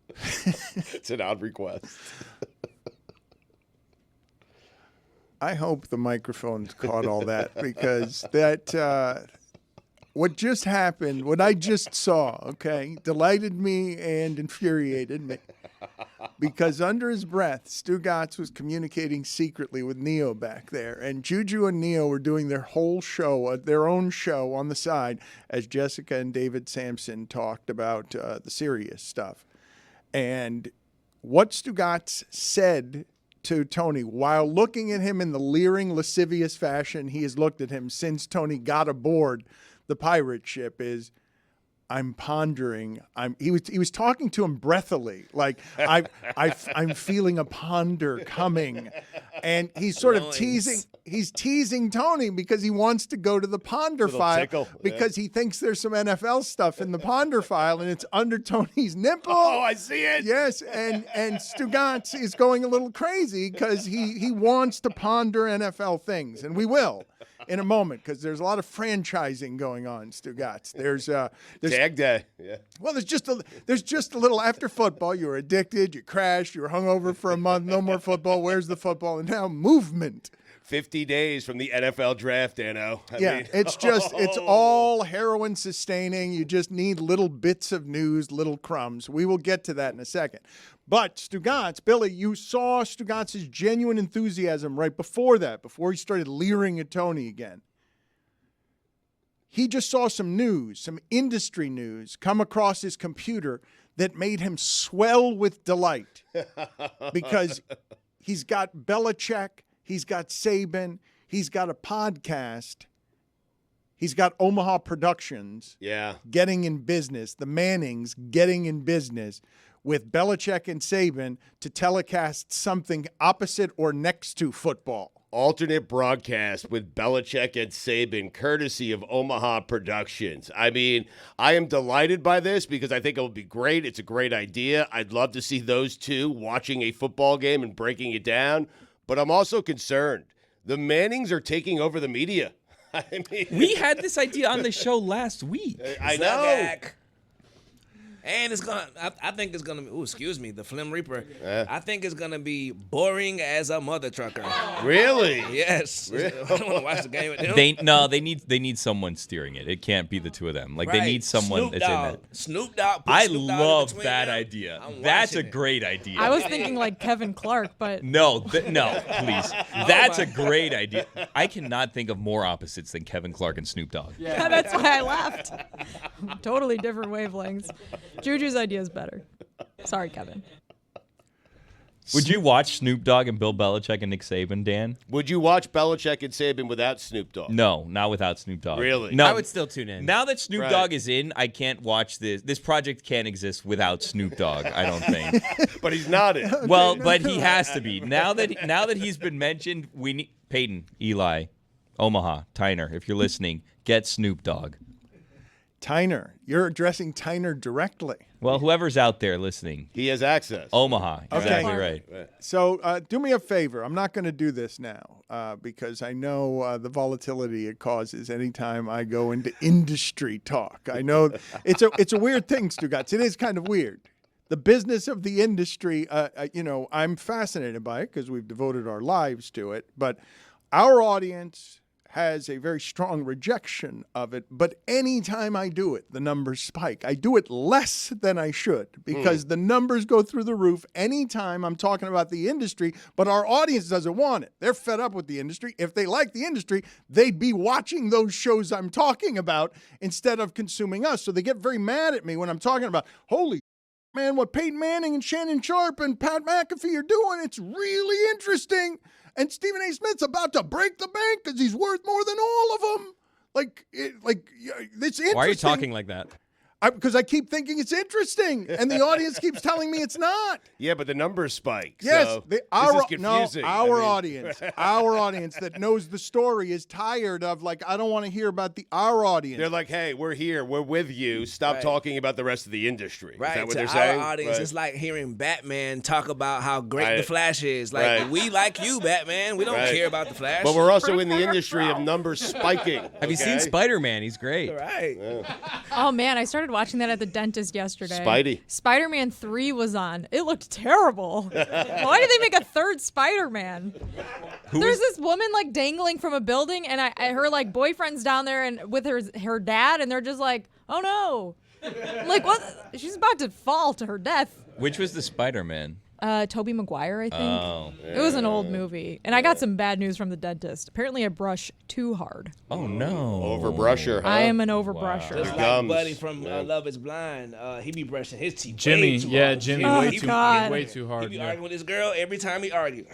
It's an odd request. I hope the microphones caught all that because that what just happened, what I just saw, okay, delighted me and infuriated me. Because under his breath, Stugotz was communicating secretly with Neo back there. And Juju and Neo were doing their whole show, their own show on the side, as Jessica and David Sampson talked about the serious stuff. And what Stugotz said to Tony, while looking at him in the leering, lascivious fashion he has looked at him since Tony got aboard the pirate ship, is, I'm pondering. He was talking to him breathily, like I'm feeling a ponder coming, and he's sort of teasing. He's teasing Tony because he wants to go to the ponder file tickle. because he thinks there's some NFL stuff in the ponder file, and it's under Tony's nipple. Oh, I see it. Yes, and Stugotz is going a little crazy because he wants to ponder NFL things, and we will in a moment because there's a lot of franchising going on, Stugotz. There's Tag day. Yeah. well, there's just a little after football. You were addicted, you crashed, you were hungover for a month, no more football. Where's the football? And now movement. 50 days from the NFL draft, Dano. I mean, It's all heroin sustaining. You just need little bits of news, little crumbs. We will get to that in a second. But Stugotz, Billy, you saw Stugotz's genuine enthusiasm right before that, before he started leering at Tony again. He just saw some news, some industry news come across his computer that made him swell with delight because he's got Belichick, he's got Saban, he's got a podcast, he's got Omaha Productions getting in business, the Mannings getting in business with Belichick and Saban to telecast something opposite or next to football. Alternate broadcast with Belichick and Saban, courtesy of Omaha Productions. I mean, I am delighted by this because I think it will be great. It's a great idea. I'd love to see those two watching a football game and breaking it down. But I'm also concerned. The Mannings are taking over the media. I mean, we had this idea on the show last week. I know. And it's gonna. I think it's gonna be. Oh, excuse me, the Flim Reaper. I think it's gonna be boring as a mother trucker. Really? Yes. Really? I don't want to watch the game with them. They need someone steering it. It can't be the two of them. Like Right. they need someone Snoop that's Dogg. in it. Snoop Dogg. I Snoop Dogg love between that them. idea. I'm That's a watching it. great idea. I was thinking like Kevin Clark, but No, please. That's a great idea. I cannot think of more opposites than Kevin Clark and Snoop Dogg. yeah, that's why I laughed. Totally different wavelengths. Juju's idea is better. Sorry, Kevin. Would you watch Snoop Dogg and Bill Belichick and Nick Saban, Dan? Would you watch Belichick and Saban without Snoop Dogg? No, not without Snoop Dogg. Really? No. I would still tune in. Now that Snoop Right. Dogg is in, I can't watch this. This project can't exist without Snoop Dogg, I don't think. But he's not in. Well, but he has to be. Now that he's been mentioned, we need Peyton, Eli, Omaha, Tyner, if you're listening, get Snoop Dogg. Tyner, you're addressing Tyner directly. Well, whoever's out there listening, He has access. Omaha, exactly Okay. right. So do me a favor. I'm not going to do this now because I know the volatility it causes anytime I go into industry talk. I know it's a weird thing, Stugotz. It is kind of weird. The business of the industry, I'm fascinated by it because we've devoted our lives to it. But our audience has a very strong rejection of it. But anytime I do it, the numbers spike. I do it less than I should because the numbers go through the roof anytime I'm talking about the industry, but our audience doesn't want it. They're fed up with the industry. If they like the industry, they'd be watching those shows I'm talking about instead of consuming us. So they get very mad at me when I'm talking about, holy man, what Peyton Manning and Shannon Sharp and Pat McAfee are doing, it's really interesting. And Stephen A. Smith's about to break the bank because he's worth more than all of them. It's interesting. Why are you talking like that? Because I keep thinking it's interesting, and the audience keeps telling me it's not. Yeah, but the numbers spike. Yes, so our this is confusing. audience that knows the story is tired of I don't want to hear about our audience. They're like, hey, we're here. We're with you. Stop talking about the rest of the industry. Right, Is that what to they're our saying? audience, Right. it's like hearing Batman talk about how great Right. the Flash is. Like, Right. we like you, Batman. We don't Right. care about the Flash. But we're also in the industry of numbers spiking. Have you seen Spider-Man? He's great. right. Oh man, I started watching that at the dentist yesterday. Spidey. Spider-Man 3 was on. It looked terrible. Why did they make a third Spider-Man? There's this woman like dangling from a building, and her like boyfriend's down there and with her dad, and they're just like, oh no. Like, what? She's about to fall to her death. Which was the Spider-Man? Tobey Maguire, I think. Oh. It was an old movie. And I got some bad news from the dentist. Apparently I brush too hard. Oh, no. Overbrusher, huh? I am an overbrusher. Just like Gums. Buddy from Love Is Blind, he be brushing his teeth. Jimmy, way too yeah, hard. Jimmy, Oh, way God. way too hard. He be Yeah. arguing with this girl every time he argue.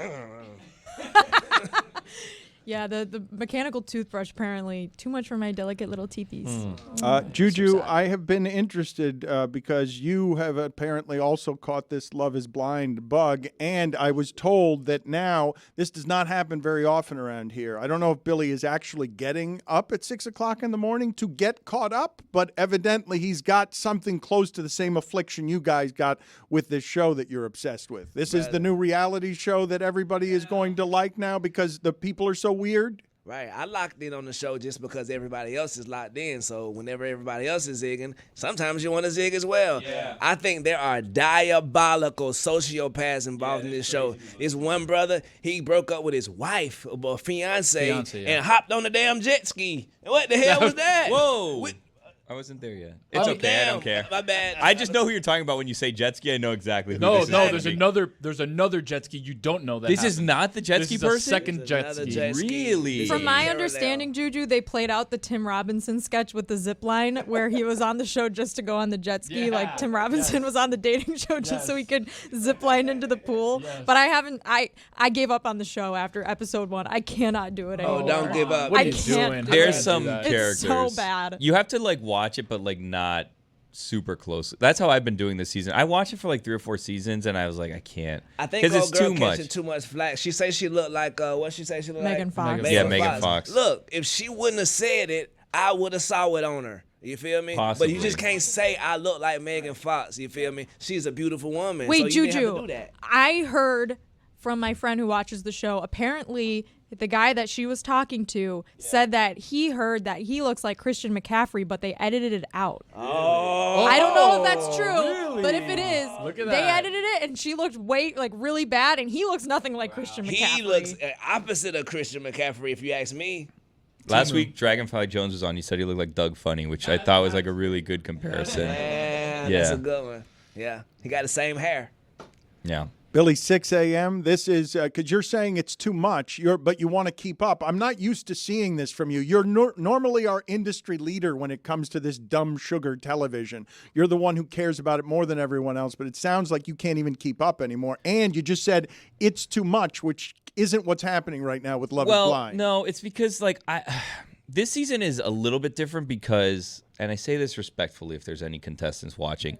Yeah, the mechanical toothbrush apparently too much for my delicate little teethies. Juju, I have been interested because you have apparently also caught this Love is Blind bug, and I was told that now this does not happen very often around here. I don't know if Billy is actually getting up at 6 o'clock in the morning to get caught up, but evidently he's got something close to the same affliction you guys got with this show that you're obsessed with. This is the new reality show that everybody is going to like now because the people are so weird. Right, I locked in on the show just because everybody else is locked in. So whenever everybody else is zigging, sometimes you want to zig as well. Yeah. I think there are diabolical sociopaths involved in this show. This one brother, he broke up with his wife or fiance and hopped on the damn jet ski. What the hell was that? Whoa. I wasn't there yet. It's okay. Damn, I don't care. My bad. I just know who you're talking about when you say jet ski. I know exactly who No, this is. no, there's another jet ski. You don't know that. This is not the jet This ski is person? a second There's jet another ski. jet ski. Really? From my Parallel. understanding, Juju, they played out the Tim Robinson sketch with the zip line where he was on the show just to go on the jet ski. Yeah, Like Tim Robinson was on the dating show just so he could zip line into the pool. But I gave up on the show after episode 1. I cannot do it anymore. Oh, don't give up. What are I you can't doing? do There's How some do you do that? characters. It's so bad. You have to like watch it, but like not super close. That's how I've been doing this season. I watched it for like 3 or 4 seasons, and I was like, I can't. I think because it's old girl too catching much. too much flack. She say she looked like what she say she looked Megan like? Fox. Yeah, Megan Fox. Look, if she wouldn't have said it, I would have saw it on her. You feel me? Possibly. But you just can't say I look like Megan Fox. You feel me? She's a beautiful woman. Wait, so you didn't have Juju, to do that. I heard from my friend who watches the show, apparently the guy that she was talking to said that he heard that he looks like Christian McCaffrey, but they edited it out. Oh. I don't know if that's true, but if it is, Look at they that. edited it and she looked really bad, and he looks nothing like Christian McCaffrey. He looks opposite of Christian McCaffrey, if you ask me. Last week, Dragonfly Jones was on. He said he looked like Doug Funny, which I thought was like a really good comparison. Yeah, Yeah. that's a good one. Yeah, he got the same hair. Yeah. Billy, 6 a.m. This is because you're saying it's too much. But you want to keep up. I'm not used to seeing this from you. You're normally our industry leader when it comes to this dumb sugar television. You're the one who cares about it more than everyone else. But it sounds like you can't even keep up anymore. And you just said it's too much, which isn't what's happening right now with Love is Blind. No, it's because like this season is a little bit different because, and I say this respectfully, if there's any contestants watching.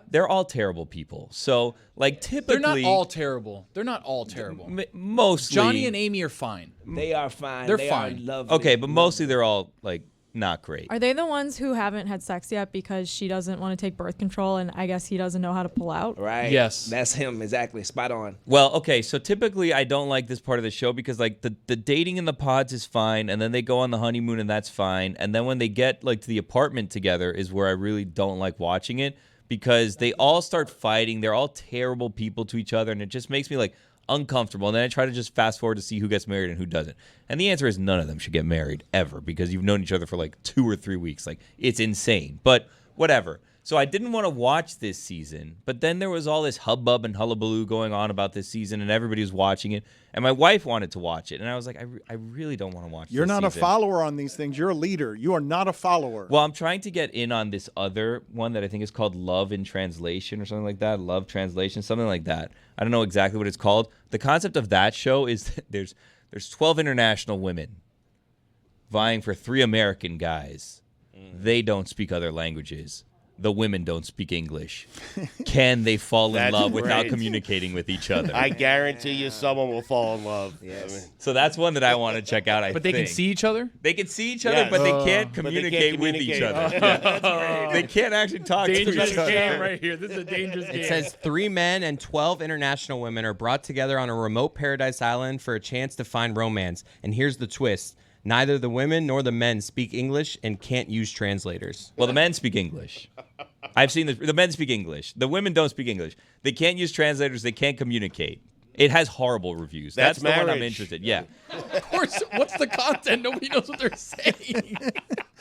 They're all terrible people. So, like, typically... They're not all terrible. They're not all terrible. Mostly... Johnny and Amy are fine. They are fine. They're They fine. Are lovely. Okay, but mostly they're all, like, not great. Are they the ones who haven't had sex yet because she doesn't want to take birth control and I guess he doesn't know how to pull out? Right. Yes. That's him, exactly. Spot on. Well, okay, so typically I don't like this part of the show because, like, the dating in the pods is fine, and then they go on the honeymoon, and that's fine. And then when they get, like, to the apartment together is where I really don't like watching it. Because they all start fighting. They're all terrible people to each other, and it just makes me, like, uncomfortable. And then I try to just fast forward to see who gets married and who doesn't. And the answer is none of them should get married ever because you've known each other for, like, 2 or 3 weeks. Like, it's insane. But whatever. So I didn't want to watch this season, but then there was all this hubbub and hullabaloo going on about this season, and everybody was watching it. And my wife wanted to watch it, and I was like, I really don't want to watch You're this not season. a follower on these things. You're a leader. You are not a follower. Well, I'm trying to get in on this other one that I think is called Love in Translation or something like that. Love Translation, something like that. I don't know exactly what it's called. The concept of that show is that there's 12 international women vying for 3 American guys. They don't speak other languages. The women don't speak English. Can they fall in That's love without great. communicating with each other? I guarantee you someone will fall in love. Yes. I mean, So that's one that I want to check out, But they can see each other? They can see each other, Yes. but they can't But they can't communicate with each communicate. other. They can't actually talk to each Dangerous other. game right here. This is a dangerous game. It says 3 men and 12 international women are brought together on a remote paradise island for a chance to find romance. And here's the twist. Neither the women nor the men speak English and can't use translators. Well, the men speak English. I've seen the men speak English. The women don't speak English. They can't use translators. They can't communicate. It has horrible reviews. That's the one I'm marriage. interested. Yeah. Of course, what's the content? Nobody knows what they're saying.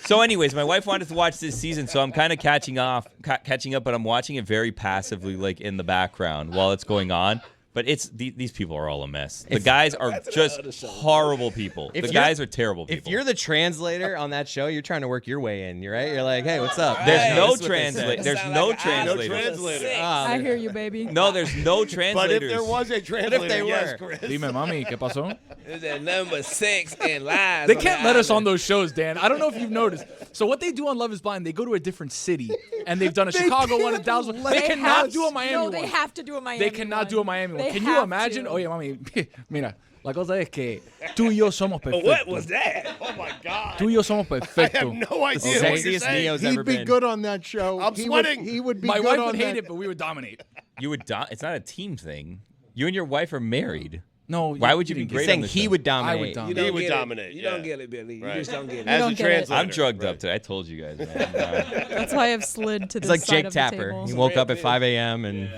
So, anyways, my wife wanted to watch this season, so I'm kind of catching up, but I'm watching it very passively, like in the background while it's going on. But these people are all a mess. The guys are just horrible people. The guys are terrible people. If you're the translator on that show, you're trying to work your way in. You're right. You're like, hey, what's up? There's Hey, no this is what they translator. said. There's no translator. I hear you, baby. No, there's no But translators. if there was a translator, they yes, were? Chris. Dime, mami, ¿qué pasó? It's at number 6 in lives. They can't let us on those shows, Dan. I don't know if you've noticed. So what they do on Love is Blind, they go to a different city, and they've done a Chicago one, a Dallas one. They cannot do a Miami one. No, they have to do a Miami They cannot do a Miami one. They Can you have imagine? to. Oye, mami, mira, la cosa es que tú y yo somos perfectos. What was that? Oh my God. Tú y yo somos I perfectos. have no idea what you're Sexiest saying. Neo's He'd ever be been. good on that show. I'm sweating. He would be My good wife on would hate that. it, but we would dominate. You would. It's not a team thing. You and your wife are married. No. Why would you be didn't get great He's it. saying on the he show? would I dominate. would You dominate. don't He would get dominate, it. You yeah. don't get it, Billy. You Right. just don't get it. As don't a get it. translator. I'm drugged right. up today. I told you guys, man. That's why I've slid to It's the like side Jake of the Tapper. table. He woke up at 5 a.m. and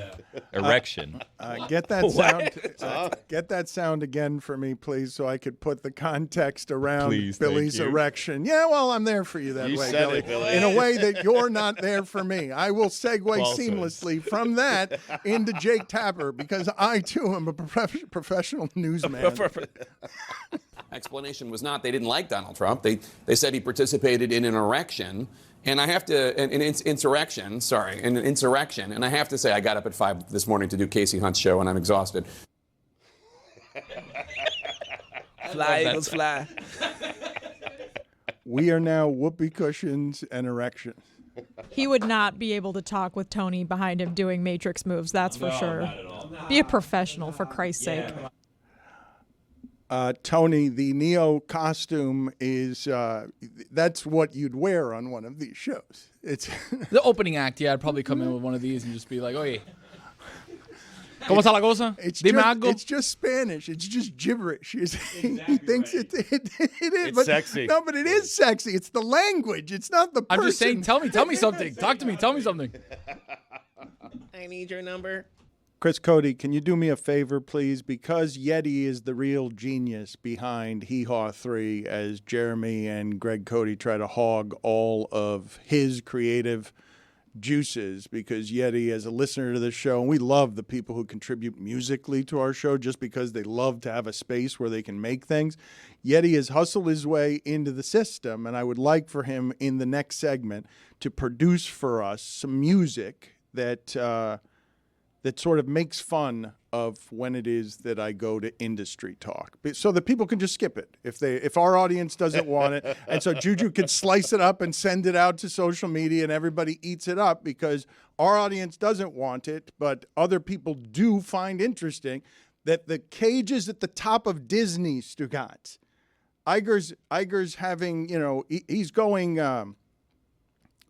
Erection. Get that sound. Get that sound again for me, please, so I could put the context around Please, thank Billy's you. erection. Yeah, well, I'm there for you that You way, said Billy. it, Billy. In a way that you're not there for me. I will segue Falsehood. seamlessly from that into Jake Tapper because I too am a professional newsman. Explanation was not they didn't like Donald Trump. They said he participated in an erection. And I have to, an insurrection, and I have to say I got up at 5 this morning to do Casey Hunt's show, and I'm exhausted. Fly, Eagles, fly. We are now whoopee cushions and erections. He would not be able to talk with Tony behind him doing Matrix moves. That's for sure. Not at all. Be a professional, for Christ's sake. Tony, the Neo costume is that's what you'd wear on one of these shows. It's The opening act, yeah, I'd probably come in with one of these and just be like, oye, ¿cómo está la cosa? Dime algo. it's just Spanish. It's just gibberish. He thinks it is. It's but, sexy. No, but it is sexy. It's the language. It's not the person. I'm just saying, tell me something. Talk to me, tell me something. I need your number. Chris Cody, can you do me a favor, please? Because Yeti is the real genius behind Hee Haw 3 as Jeremy and Greg Cody try to hog all of his creative juices, because Yeti, as a listener to this show, and we love the people who contribute musically to our show just because they love to have a space where they can make things. Yeti has hustled his way into the system, and I would like for him in the next segment to produce for us some music that sort of makes fun of when it is that I go to industry talk, so that people can just skip it if our audience doesn't want it. And so Juju can slice it up and send it out to social media and everybody eats it up because our audience doesn't want it, but other people do find interesting that the cages at the top of Disney, Stugotz. Iger's having, he's going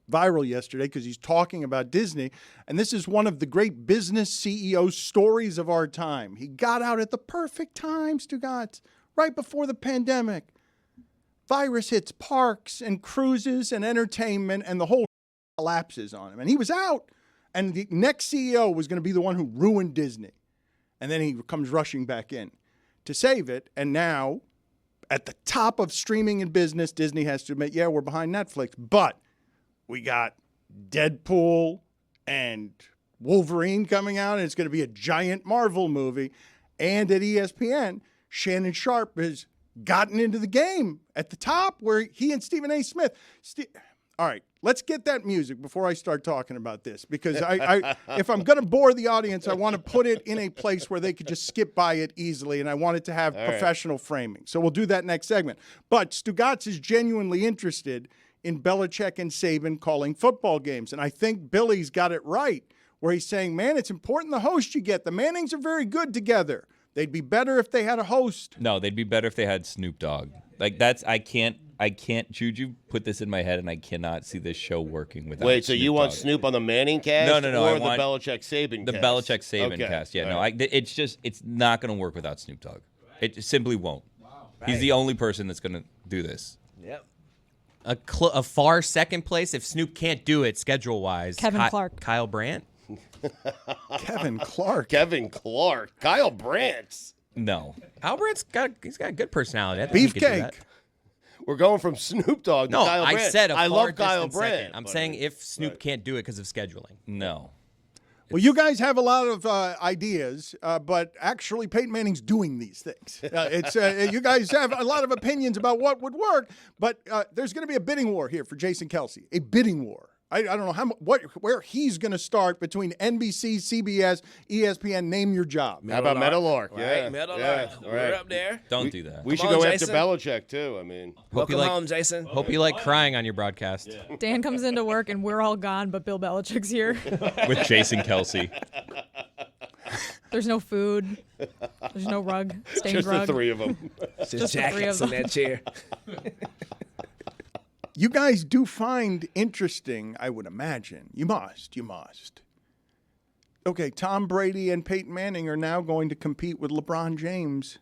viral yesterday because he's talking about Disney, and this is one of the great business CEO stories of our time. He got out at the perfect time, Stugotz, right before the pandemic. Virus hits parks and cruises and entertainment, and the whole collapses on him. And he was out, and the next CEO was going to be the one who ruined Disney. And then he comes rushing back in to save it, and now, at the top of streaming and business, Disney has to admit, yeah, we're behind Netflix, but we got Deadpool and Wolverine coming out, and it's going to be a giant Marvel movie. And at ESPN, Shannon Sharp has gotten into the game at the top where he and Stephen A. Smith. All right, let's get that music before I start talking about this, because I if I'm going to bore the audience, I want to put it in a place where they could just skip by it easily, and I want it to have professional framing. So we'll do that next segment. But Stugotz is genuinely interested in Belichick and Saban calling football games. And I think Billy's got it right, where he's saying, man, it's important the host you get. The Mannings are very good together. They'd be better if they had a host. No, they'd be better if they had Snoop Dogg. Like, that's, I can't, Juju, put this in my head, and I cannot see this show working without Wait, so Snoop you want Dogg. Snoop on the Manning cast? No, Or I the want Belichick Saban The cast? Belichick Saban Okay. cast. Yeah, All no, it's not going to work without Snoop Dogg. It simply won't. He's the only person that's going to do this. Yep. a far second place if Snoop can't do it schedule-wise. Kevin Clark. Kyle Brandt? Kevin Clark. Kevin Clark. Kyle Brandt. No. Kyle Brandt's got a good personality. I think he could do that. Beefcake. We're going from Snoop Dogg to No, Kyle Brandt. I said I a love far Kyle distant Brandt. second. I'm saying if Snoop can't do it because of scheduling. No. Well, you guys have a lot of ideas, but actually Peyton Manning's doing these things. You guys have a lot of opinions about what would work, but there's going to be a bidding war here for Jason Kelce. A bidding war. I don't know where he's going to start between NBC, CBS, ESPN. Name your job. How about Meadowlark? Right, Yeah, Meadowlark. yeah, We're up there. Don't do that. We should Come on, go Jason. after Belichick too. I mean, Welcome home, Jason. Hope you like crying on your broadcast. Dan comes into work and we're all gone, but Bill Belichick's here. With Jason Kelce. There's no food. There's no rug. Stained just rug. the three of them. Just the three jackets of in that chair. You guys do find interesting, I would imagine. You must. Okay, Tom Brady and Peyton Manning are now going to compete with LeBron James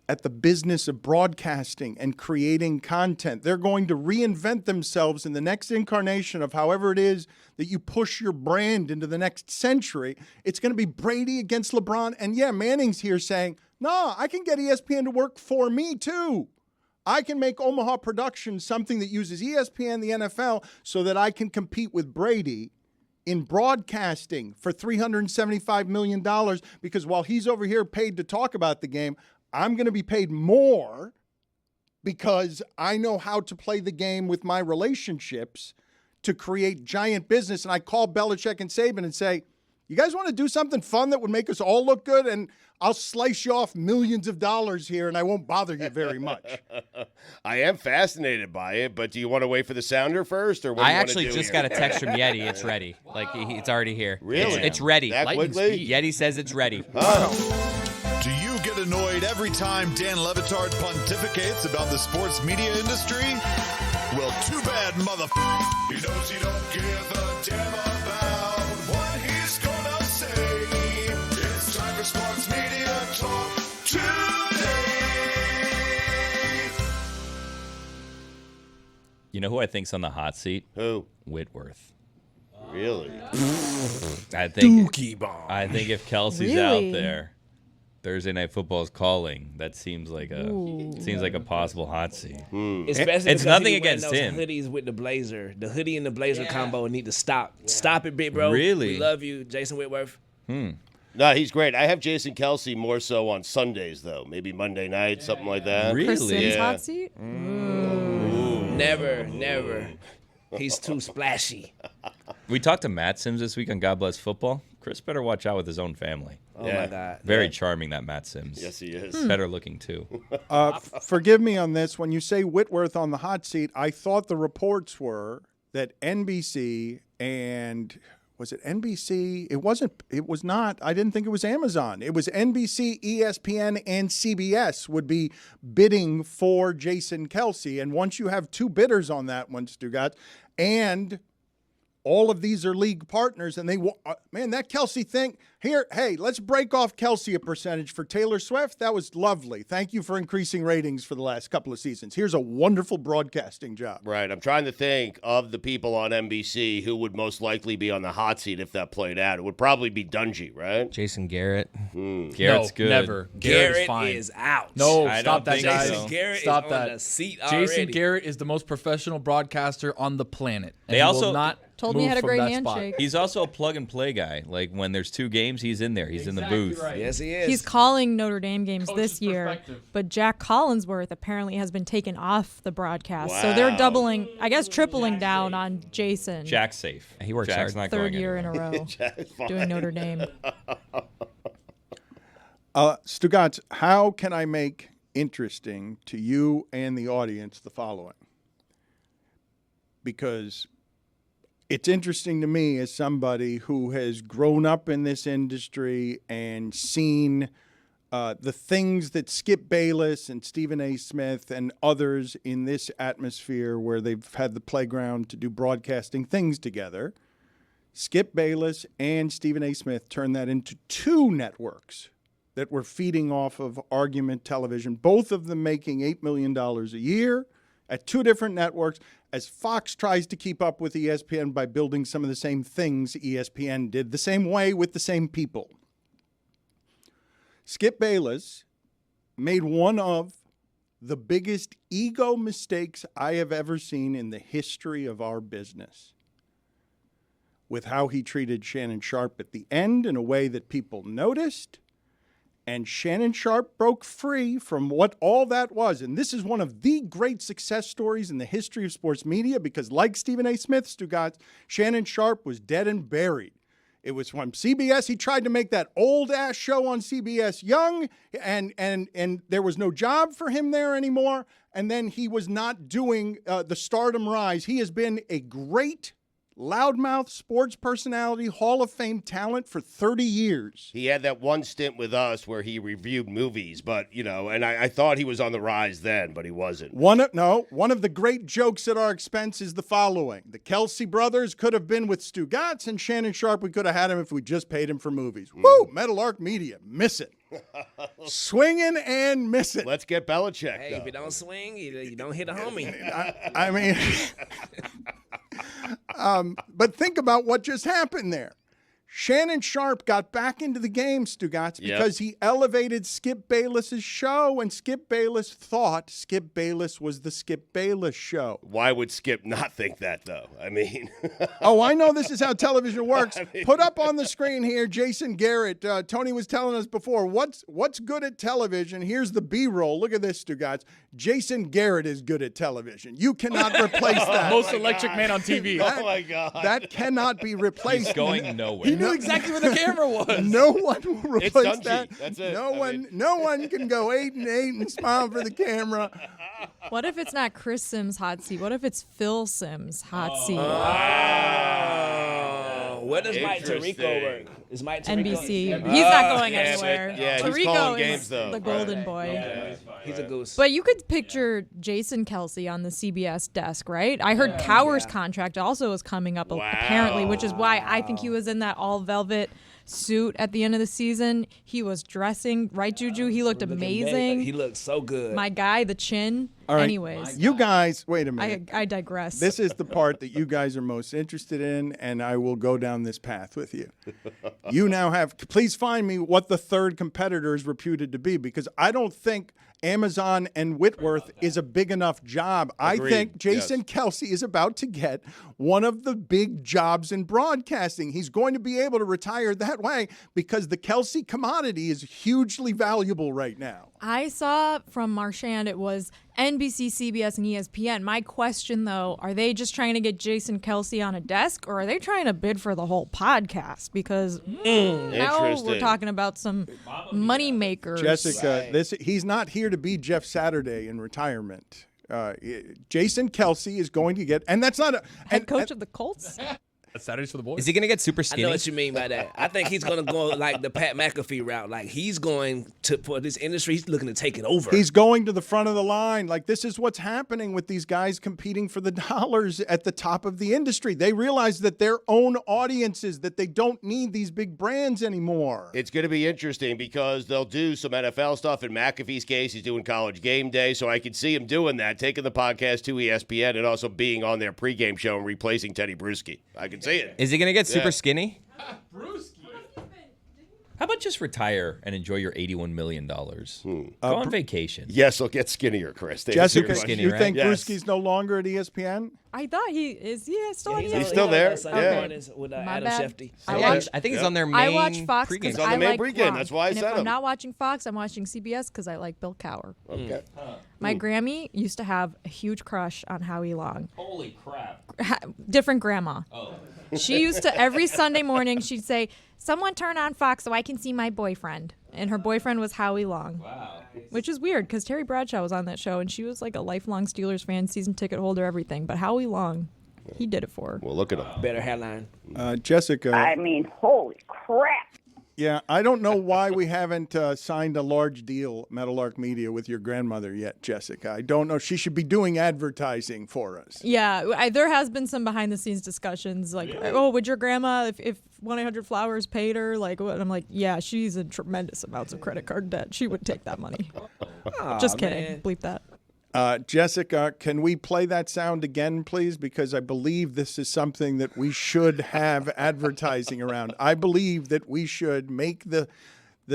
at the business of broadcasting and creating content. They're going to reinvent themselves in the next incarnation of however it is that you push your brand into the next century. It's going to be Brady against LeBron. And yeah, Manning's here saying, no, I can get ESPN to work for me too. I can make Omaha Productions something that uses ESPN, the NFL, so that I can compete with Brady in broadcasting for $375 million, because while he's over here paid to talk about the game, I'm going to be paid more because I know how to play the game with my relationships to create giant business. And I call Belichick and Saban and say, you guys want to do something fun that would make us all look good? And I'll slice you off millions of dollars here and I won't bother you very much. I am fascinated by it, but do you want to wait for the sounder first? Or what I do you actually want to do just here? got a text from Yeti. It's ready. Like, it's already here. Really? It's ready. That Lightning quickly? speed. Yeti says it's ready. Do you get annoyed every time Dan Le Batard pontificates about the sports media industry? Well, too bad, motherfucker. He knows you don't give a damn about what he's gonna say. It's time for sports media talk today. You know who I think's on the hot seat? Who? Whitworth. Really? I think Dookie bomb. I think if Kelsey's Really? out there, Thursday Night Football is calling. That seems like a possible hot seat. Especially It's because nothing he wearing against those him. hoodies with the blazer. The hoodie and the blazer combo need to stop. Stop it, big bro. Really? We love you, Jason Whitworth. No, he's great. I have Jason Kelce more so on Sundays, though. Maybe Monday night, something like that. Really? Chris Sims Yeah. hot seat? Never. He's too splashy. We talked to Matt Sims this week on God Bless Football. Chris better watch out with his own family. Oh Yeah. my God. Very charming, that Matt Sims. Yes, he is. Better looking, too. Forgive me on this. When you say Whitworth on the hot seat, I thought the reports were that NBC and was it NBC? It wasn't. It was not. I didn't think it was Amazon. It was NBC, ESPN, and CBS would be bidding for Jason Kelce. And once you have two bidders on that one, Stugotz, and all of these are league partners, and man, that Kelce thing here. Hey, let's break off Kelce a percentage for Taylor Swift. That was lovely. Thank you for increasing ratings for the last couple of seasons. Here's a wonderful broadcasting job. Right. I'm trying to think of the people on NBC who would most likely be on the hot seat if that played out. It would probably be Dungy, right? Jason Garrett. Garrett's good. Never. Garrett fine. is out. No, I stop don't that, think guys. so. Garrett Stop is that. on the seat Jason already. Garrett is the most professional broadcaster on the planet. And They he also- will not Told me he move had a from great that spot. handshake. He's also a plug-and-play guy. Like, when there's two games, he's in there. He's in the booth. Right. Yes, he is. He's calling Notre Dame games Coach's this year, perspective. but Jack Collinsworth apparently has been taken off the broadcast. So they're Wow. doubling, I guess tripling down on Jason. Jack's safe. He works Jack's hard. not Third going year anywhere. in a row doing Notre Dame. Stugotz, how can I make interesting to you and the audience the following? Because it's interesting to me as somebody who has grown up in this industry and seen the things that Skip Bayless and Stephen A. Smith and others in this atmosphere where they've had the playground to do broadcasting things together. Skip Bayless and Stephen A. Smith turned that into two networks that were feeding off of Argument Television, both of them making $8 million a year at two different networks, as Fox tries to keep up with ESPN by building some of the same things ESPN did the same way with the same people. Skip Bayless made one of the biggest ego mistakes I have ever seen in the history of our business, with how he treated Shannon Sharpe at the end in a way that people noticed. And Shannon Sharpe broke free from what all that was. And this is one of the great success stories in the history of sports media because, like Stephen A. Smith, Stugotz, Shannon Sharpe was dead and buried. It was from CBS. He tried to make that old-ass show on CBS Young, and there was no job for him there anymore. And then he was not doing the Stardom Rise. He has been a great loudmouth sports personality, Hall of Fame talent for 30 years. He had that one stint with us where he reviewed movies, but, and I thought he was on the rise then, but he wasn't. One of the great jokes at our expense is the following. The Kelsey brothers could have been with Stugotz, and Shannon Sharpe, we could have had him if we just paid him for movies. Woo! Metal Arc Media, miss it. Swinging and missing. Let's get Belichick. Hey, if you don't swing, you don't hit a homie. I mean... but think about what just happened there. Shannon Sharpe got back into the game, Stugotz, because he elevated Skip Bayless's show, and Skip Bayless thought Skip Bayless was the Skip Bayless show. Why would Skip not think that, though? I mean... Oh, I know this is how television works. Put up on the screen here, Jason Garrett. Tony was telling us before, what's good at television? Here's the B-roll. Look at this, Stugotz. Jason Garrett is good at television. You cannot replace that. Most electric man on TV. Oh, my God. That cannot be replaced. He's going nowhere. He knew exactly where the camera was. No one will replace that. That's it. No one can go 8-8 and smile for the camera. What if it's not Chris Sims' hot seat? What if it's Phil Sims' hot seat? Where does Mike Tirico work? Is Mike Tirico? NBC. He's not going anywhere. Yeah, he's Tirico calling is games, though. the golden boy. Yeah, he's a goose. But you could picture Jason Kelsey on the CBS desk, right? I heard Cowher's contract also is coming up apparently, which is why I think he was in that all velvet suit at the end of the season. He was dressing, right, Juju? He looked amazing. He looked so good. My guy, the chin. All right. Anyways. You guys, wait a minute. I digress. This is the part that you guys are most interested in, and I will go down this path with you. You now have, please find me what the third competitor is reputed to be, because I don't think Amazon and Whitworth is a big enough job. Agreed. I think Jason Kelsey is about to get one of the big jobs in broadcasting. He's going to be able to retire that way because the Kelsey commodity is hugely valuable right now. I saw from Marchand it was NBC, CBS, and ESPN. My question, though, are they just trying to get Jason Kelsey on a desk, or are they trying to bid for the whole podcast? Because now we're talking about some money makers. Jessica, he's not here to be Jeff Saturday in retirement. Jason Kelsey is going to get, and that's not a head coach of the Colts. Saturdays for the boys. Is he going to get super I skinny? know what you mean by that. I think he's going to go like the Pat McAfee route. Like he's going to, for this industry, he's looking to take it over. He's going to the front of the line. Like this is what's happening with these guys competing for the dollars at the top of the industry. They realize that their own audiences, that they don't need these big brands anymore. It's going to be interesting because they'll do some NFL stuff. In McAfee's case, he's doing College Game Day, so I could see him doing that, taking the podcast to ESPN and also being on their pregame show and replacing Teddy Bruschi. I can see it. Is he going to get super skinny? How about just retire and enjoy your $81 million? Go on vacation. Yes, he'll get skinnier, Chris. Jessica, skinny, you right? think Yes. Bruschi's no longer at ESPN? I thought he is. Yeah, still on He's ESPN. still there. With My Adam bad. Shefty. I think he's on their main I watch Fox pregame. because on the I main like pregame. Gronk. That's why I and said if I'm him. not watching Fox, I'm watching CBS because I like Bill Cowher. Okay. My Grammy used to have a huge crush on Howie Long. Holy crap. Different grandma. Oh. She used to, every Sunday morning, she'd say, "Someone turn on Fox so I can see my boyfriend." And her boyfriend was Howie Long. Wow. Which is weird because Terry Bradshaw was on that show and she was like a lifelong Steelers fan, season ticket holder, everything. But Howie Long, he did it for her. Well, look at him. Better headline. Jessica. I mean, holy crap. Yeah, I don't know why we haven't signed a large deal, Metal Arc Media, with your grandmother yet, Jessica. I don't know. She should be doing advertising for us. Yeah, there has been some behind-the-scenes discussions, like, oh, would your grandma, if 1-800-Flowers paid her, like, what? I'm like, yeah, she's in tremendous amounts of credit card debt. She would take that money. Just kidding. Man. Bleep that. Jessica, can we play that sound again, please? Because I believe this is something that we should have advertising around. I believe that we should make the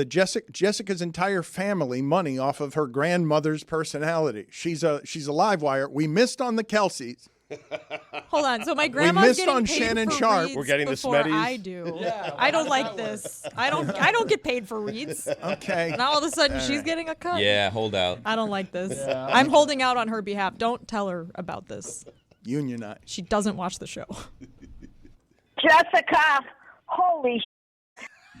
Jessica's entire family money off of her grandmother's personality. She's a live wire. We missed on the Kelseys. Hold on. So my grandma's missed getting on paid Shannon for Sharp. reads We're getting the before Smetties. I do. I don't like this. I don't get paid for reads. Okay. Now all of a sudden she's getting a cut. Yeah, hold out. I don't like this. I'm holding out on her behalf. Don't tell her about this. Unionize. She doesn't watch the show. Jessica, holy